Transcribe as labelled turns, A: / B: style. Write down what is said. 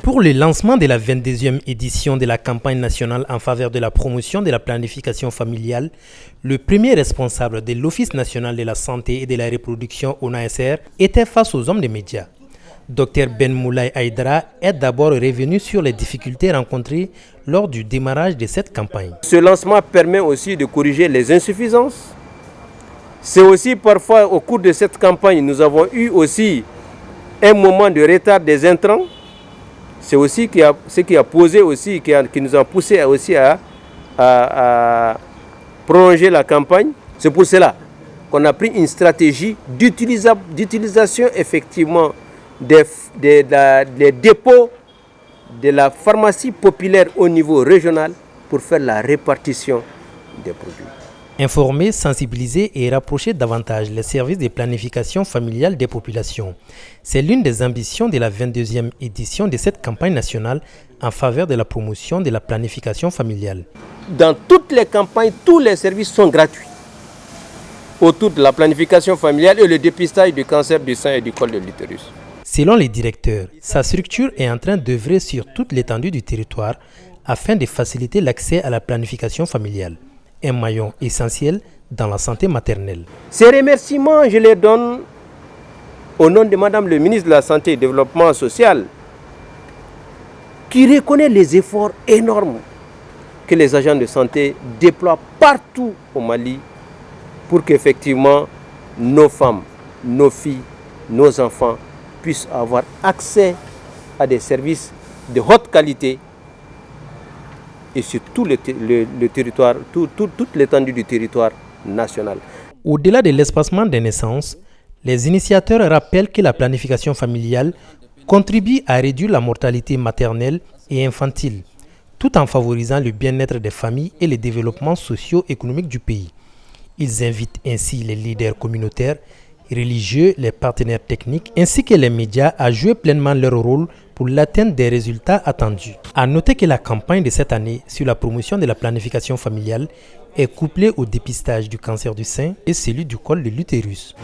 A: Pour le lancement de la 22e édition de la campagne nationale en faveur de la promotion de la planification familiale, le premier responsable de l'Office national de la santé et de la reproduction ONASR était face aux hommes des médias. Dr Ben Moulay Aïdara est d'abord revenu sur les difficultés rencontrées lors du démarrage de cette campagne.
B: Ce lancement permet aussi de corriger les insuffisances. C'est aussi parfois au cours de cette campagne, nous avons eu aussi un moment de retard des intrants. C'est aussi ce qui a posé aussi, qui nous a poussé aussi à prolonger la campagne. C'est pour cela qu'on a pris une stratégie d'utilisation effectivement des dépôts de la pharmacie populaire au niveau régional pour faire la répartition des produits.
A: Informer, sensibiliser et rapprocher davantage les services de planification familiale des populations. C'est l'une des ambitions de la 22e édition de cette campagne nationale en faveur de la promotion de la planification familiale.
B: Dans toutes les campagnes, tous les services sont gratuits autour de la planification familiale et le dépistage du cancer du sein et du col de l'utérus.
A: Selon les directeurs, sa structure est en train d'œuvrer sur toute l'étendue du territoire afin de faciliter l'accès à la planification familiale, un maillon essentiel dans la santé maternelle.
B: Ces remerciements, je les donne au nom de Madame le ministre de la Santé et du Développement social, qui reconnaît les efforts énormes que les agents de santé déploient partout au Mali pour qu'effectivement nos femmes, nos filles, nos enfants puissent avoir accès à des services de haute qualité et sur tout le territoire, toute l'étendue du territoire national.
A: Au-delà de l'espacement des naissances, les initiateurs rappellent que la planification familiale contribue à réduire la mortalité maternelle et infantile, tout en favorisant le bien-être des familles et le développement socio-économique du pays. Ils invitent ainsi les leaders communautaires, religieux, les partenaires techniques ainsi que les médias à jouer pleinement leur rôle pour l'atteinte des résultats attendus. À noter que la campagne de cette année sur la promotion de la planification familiale est couplée au dépistage du cancer du sein et celui du col de l'utérus.